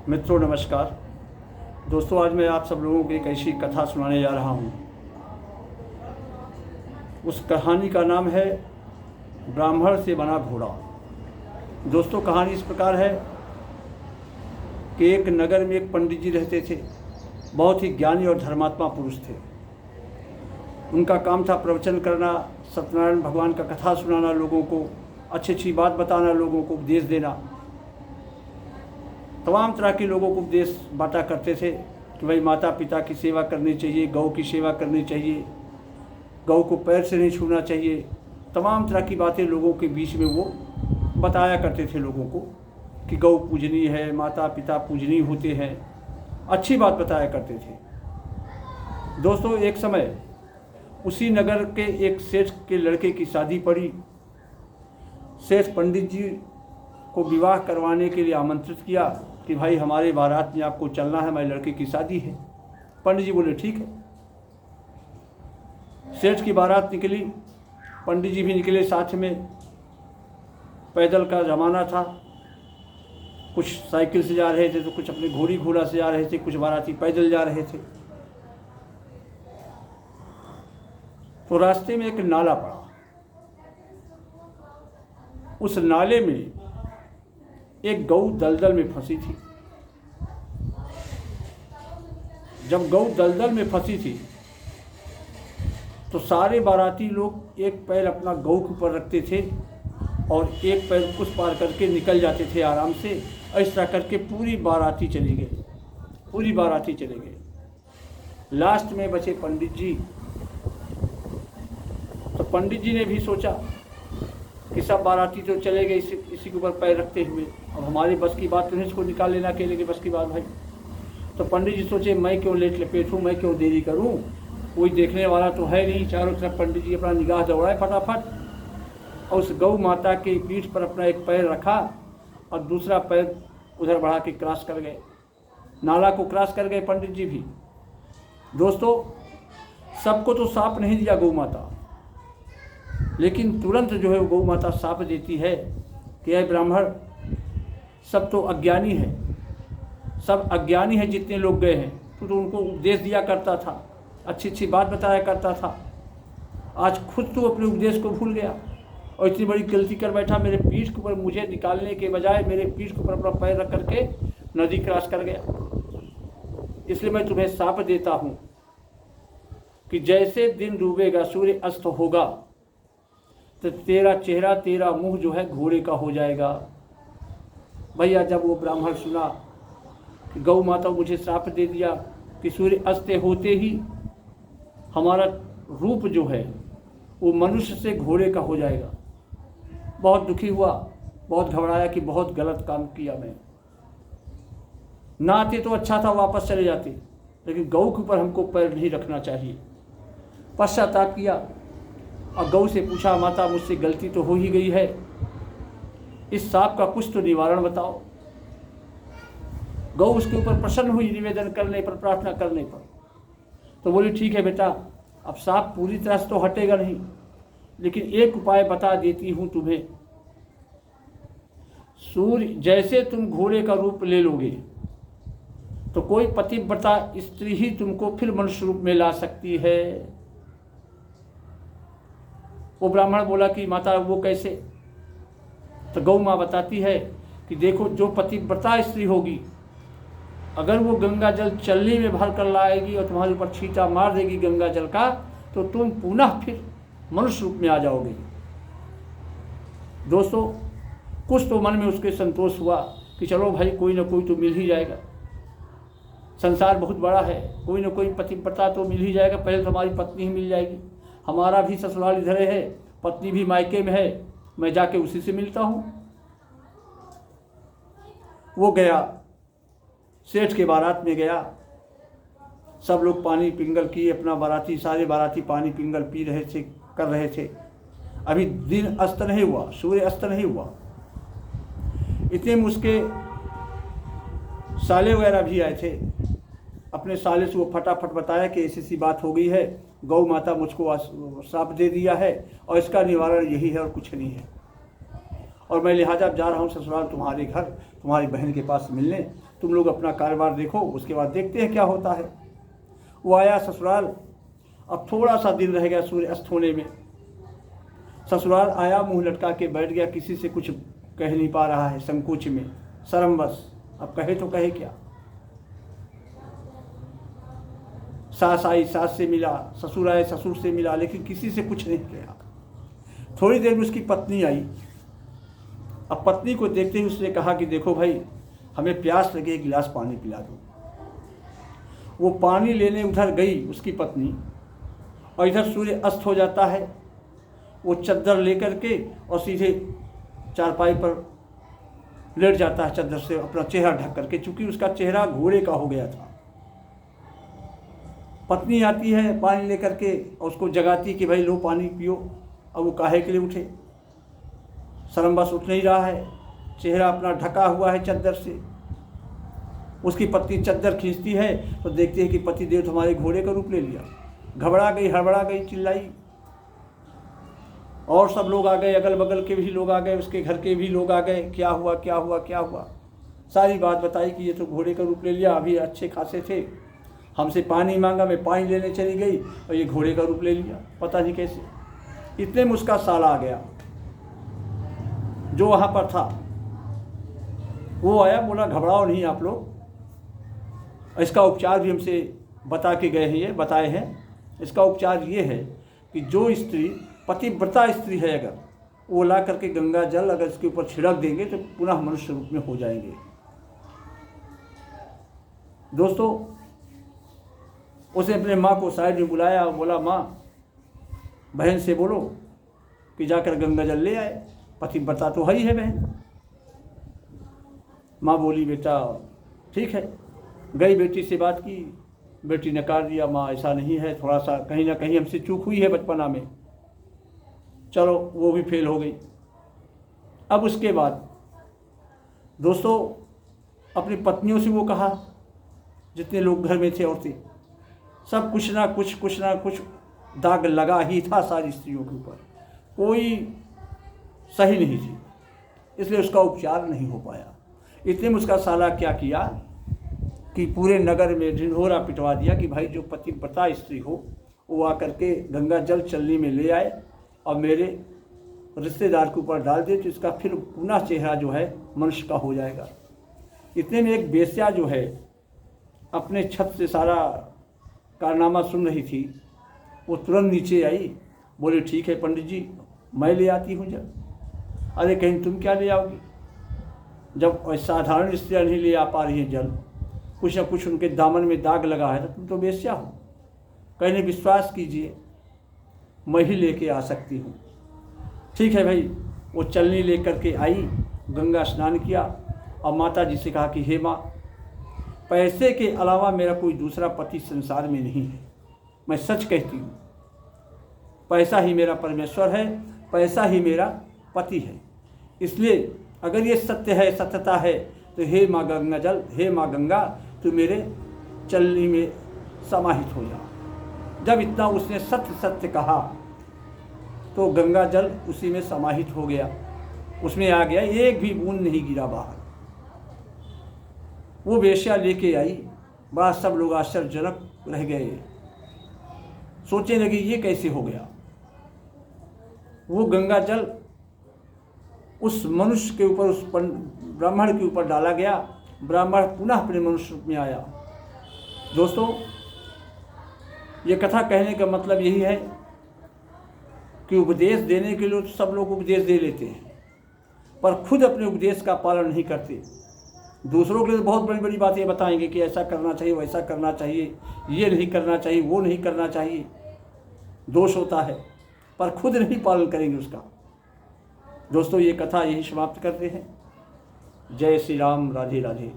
मित्रों नमस्कार। दोस्तों, आज मैं आप सब लोगों को एक ऐसी कथा सुनाने जा रहा हूँ। उस कहानी का नाम है ब्राह्मण से बना घोड़ा। दोस्तों, कहानी इस प्रकार है कि एक नगर में एक पंडित जी रहते थे। बहुत ही ज्ञानी और धर्मात्मा पुरुष थे। उनका काम था प्रवचन करना, सत्यनारायण भगवान का कथा सुनाना, लोगों को अच्छी अच्छी बात बताना, लोगों को उपदेश देना। तमाम तरह के लोगों को उपदेश बांटा करते थे कि भाई माता पिता की सेवा करनी चाहिए, गौ की सेवा करनी चाहिए, गौ को पैर से नहीं छूना चाहिए। तमाम तरह की बातें लोगों के बीच में वो बताया करते थे लोगों को कि गौ पूजनीय है, माता पिता पूजनीय होते हैं। अच्छी बात बताया करते थे। दोस्तों, एक समय उसी नगर के एक सेठ के लड़के की शादी पड़ी। सेठ पंडित जी को विवाह करवाने के लिए आमंत्रित किया कि भाई हमारे बारात में आपको चलना है, हमारे लड़के की शादी है। पंडित जी बोले ठीक है। सेठ की बारात निकली, पंडित जी भी निकले साथ में। पैदल का ज़माना था, कुछ साइकिल से जा रहे थे तो कुछ अपने घोड़ी घोड़ा से जा रहे थे, कुछ बाराती पैदल जा रहे थे। तो रास्ते में एक नाला पड़ा। उस नाले में एक गऊ दलदल में फंसी थी। जब गऊ दलदल में फंसी थी तो सारे बाराती लोग एक पैर अपना गऊ के ऊपर रखते थे और एक पैर उस पार करके निकल जाते थे आराम से। इस तरह करके पूरी बाराती चली गई। लास्ट में बचे पंडित जी। तो पंडित जी ने भी सोचा कि सब बाराती तो चले गए इसी के ऊपर पैर रखते हुए, अब हमारी बस की बात तो नहीं, इसको निकाल लेना अकेले की बस की बात भाई। तो पंडित जी सोचे मैं क्यों लेट लपेटूँ, मैं क्यों देरी करूँ, कोई देखने वाला तो है नहीं। चारों तरफ पंडित जी अपना निगाह दौड़ाए फटाफट और उस गौ माता की पीठ पर अपना एक पैर रखा और दूसरा पैर उधर बढ़ा के क्रॉस कर गए, नाला को क्रॉस कर गए पंडित जी भी। दोस्तों, सबको तो साप नहीं दिया गौ माता, लेकिन तुरंत जो है वो गौ माता साप देती है कि यह ब्राह्मण सब तो अज्ञानी है, सब अज्ञानी है जितने लोग गए हैं। तू तो उनको उपदेश दिया करता था, अच्छी अच्छी बात बताया करता था, आज खुद तो अपने उपदेश को भूल गया और इतनी बड़ी गलती कर बैठा। मेरे पीठ के ऊपर मुझे निकालने के बजाय मेरे पीठ के ऊपर अपना पैर रख करके नदी क्रॉस कर गया। इसलिए मैं तुम्हें शाप देता हूँ कि जैसे दिन डूबेगा, सूर्य अस्त होगा, तो तेरा चेहरा, तेरा मुंह जो है घोड़े का हो जाएगा। भैया, जब वो ब्राह्मण सुना कि गौ माता मुझे श्राप दे दिया कि सूर्य अस्त होते ही हमारा रूप जो है वो मनुष्य से घोड़े का हो जाएगा, बहुत दुखी हुआ, बहुत घबराया कि बहुत गलत काम किया मैं। ना आते तो अच्छा था, वापस चले जाते, लेकिन गौ के ऊपर हमको पैर नहीं रखना चाहिए। पश्चाताप किया और गौ से पूछा, माता मुझसे गलती तो हो ही गई है, इस सांप का कुछ तो निवारण बताओ। गौ उसके ऊपर प्रसन्न हुई निवेदन करने पर, प्रार्थना करने पर। तो बोली ठीक है बेटा, अब सांप पूरी तरह से तो हटेगा नहीं, लेकिन एक उपाय बता देती हूँ तुम्हें। सूर्य जैसे तुम घोड़े का रूप ले लोगे तो कोई पतिव्रता स्त्री ही तुमको फिर मनुष्य रूप में ला सकती है। वो ब्राह्मण बोला कि माता वो कैसे? तो गौ माँ बताती है कि देखो, जो पतिव्रता स्त्री होगी, अगर वो गंगा जल चलनी में भर कर लाएगी और तुम्हारे ऊपर छींटा मार देगी गंगा जल का, तो तुम पुनः फिर मनुष्य रूप में आ जाओगे। दोस्तों, कुछ तो मन में उसके संतोष हुआ कि चलो भाई, कोई ना कोई तो मिल ही जाएगा, संसार बहुत बड़ा है, कोई ना कोई पतिव्रता तो मिल ही जाएगा। पहले तो हमारी पत्नी ही मिल जाएगी, हमारा भी ससुराल इधर है, पत्नी भी मायके में है, मैं जाके उसी से मिलता हूँ। वो गया, सेठ के बारात में गया। सब लोग पानी पिंगल किए, अपना बाराती, सारे बाराती पानी पिंगल पी रहे थे, कर रहे थे। अभी दिन अस्त नहीं हुआ, सूर्य अस्त नहीं हुआ। इतने में उसके साले वगैरह भी आए थे। अपने साले से वो फटाफट बताया कि ऐसी सी बात हो गई है, गौ माता मुझको श्राप दे दिया है और इसका निवारण यही है और कुछ नहीं है। और मैं लिहाजा जा रहा हूँ ससुराल तुम्हारे घर, तुम्हारी बहन के पास मिलने। तुम लोग अपना कारोबार देखो, उसके बाद देखते हैं क्या होता है। वो आया ससुराल। अब थोड़ा सा दिन रह गया सूर्य अस्त होने में। ससुराल आया, मुंह लटका के बैठ गया, किसी से कुछ कह नहीं पा रहा है, संकोच में, शर्मवश। अब कहे तो कहे क्या। सास आई, सास से मिला, ससुर आए, ससुर से मिला, लेकिन किसी से कुछ नहीं किया। थोड़ी देर में उसकी पत्नी आई। अब पत्नी को देखते ही उसने कहा कि देखो भाई, हमें प्यास लगे, एक गिलास पानी पिला दो। वो पानी लेने उधर गई उसकी पत्नी, और इधर सूर्य अस्त हो जाता है। वो चद्दर लेकर के और सीधे चारपाई पर लेट जाता है, चद्दर से अपना चेहरा ढक करके, चूंकि उसका चेहरा घोड़े का हो गया था। पत्नी आती है पानी लेकर के और उसको जगाती कि भाई लो पानी पियो। अब वो काहे के लिए उठे, शर्मवश उठ नहीं रहा है, चेहरा अपना ढका हुआ है चद्दर से। उसकी पत्नी चद्दर खींचती है तो देखती है कि पतिदेव हमारे घोड़े का रूप ले लिया। घबरा गई, हड़बड़ा गई, चिल्लाई। और सब लोग आ गए, अगल बगल के भी लोग आ गए, उसके घर के भी लोग आ गए। क्या हुआ, क्या हुआ, क्या हुआ। सारी बात बताई कि ये तो घोड़े का रूप ले लिया, अभी अच्छे खासे थे, हमसे पानी मांगा, मैं पानी लेने चली गई और ये घोड़े का रूप ले लिया, पता नहीं कैसे। इतने में उसका साला आ गया जो वहाँ पर था। वो आया, बोला घबराओ नहीं आप लोग, इसका उपचार भी हमसे बता के गए हैं, ये बताए हैं। इसका उपचार ये है कि जो स्त्री पतिव्रता स्त्री है, अगर वो ला करके गंगा जल अगर इसके ऊपर छिड़क देंगे तो पुनः मनुष्य रूप में हो जाएंगे। दोस्तों, उसने अपने माँ को साइड में बुलाया और बोला, माँ, बहन से बोलो कि जाकर गंगा जल ले आए, पतिव्रता तो है ही है बहन। माँ बोली, बेटा ठीक है। गई, बेटी से बात की, बेटी ने नकार दिया, माँ ऐसा नहीं है, थोड़ा सा कहीं ना कहीं हमसे चूक हुई है बचपना में, चलो वो भी फेल हो गई। अब उसके बाद दोस्तों, अपनी पत्नियों से वो कहा, जितने लोग घर में थे औरतें, सब कुछ ना कुछ दाग लगा ही था सारी स्त्रियों के ऊपर, कोई सही नहीं थी, इसलिए उसका उपचार नहीं हो पाया। इतने में उसका साला क्या किया कि पूरे नगर में ढिंढोरा पिटवा दिया कि भाई जो पतिव्रता स्त्री हो वो आकर के गंगा जल चलनी में ले आए और मेरे रिश्तेदार के ऊपर डाल दे, तो इसका फिर पुनः चेहरा जो है मनुष्य का हो जाएगा। इतने में एक बेस्या जो है अपने छत से सारा कारनामा सुन रही थी, वो तुरंत नीचे आई, बोले ठीक है पंडित जी, मैं ले आती हूँ जल। अरे कहीं तुम क्या ले आओगी, जब साधारण स्त्रियाँ नहीं ले आ पा रही हैं जल, कुछ न कुछ उनके दामन में दाग लगा है, तो तुम तो बेस्या हो। कहने विश्वास कीजिए, मैं ही लेके आ सकती हूँ। ठीक है भाई, वो चलनी लेकर के आई, गंगा स्नान किया और माता जी से कहा कि हे माँ, पैसे के अलावा मेरा कोई दूसरा पति संसार में नहीं है, मैं सच कहती हूँ, पैसा ही मेरा परमेश्वर है, पैसा ही मेरा पति है। इसलिए अगर ये सत्य है, सत्यता है, तो हे माँ गंगा जल, हे माँ गंगा, तू मेरे चलनी में समाहित हो जा। जब इतना उसने सत्य सत्य कहा तो गंगा जल उसी में समाहित हो गया, उसमें आ गया, एक भी बूंद नहीं गिरा बाहर। वो वेश्या लेके आई, बड़ा सब लोग आश्चर्यजनक रह गए, सोचने लगे ये कैसे हो गया। वो गंगा जल उस मनुष्य के ऊपर, उस ब्राह्मण के ऊपर डाला गया, ब्राह्मण पुनः अपने मनुष्य रूप में आया। दोस्तों, ये कथा कहने का मतलब यही है कि उपदेश देने के लिए तो सब लोग उपदेश दे लेते हैं, पर खुद अपने उपदेश का पालन नहीं करते। दूसरों के लिए तो बहुत बड़ी बड़ी बातें बताएंगे कि ऐसा करना चाहिए, वैसा करना चाहिए, ये नहीं करना चाहिए, वो नहीं करना चाहिए, दोष होता है, पर खुद नहीं पालन करेंगे उसका। दोस्तों, ये कथा यही समाप्त करते हैं। जय श्री राम, राधे राधे।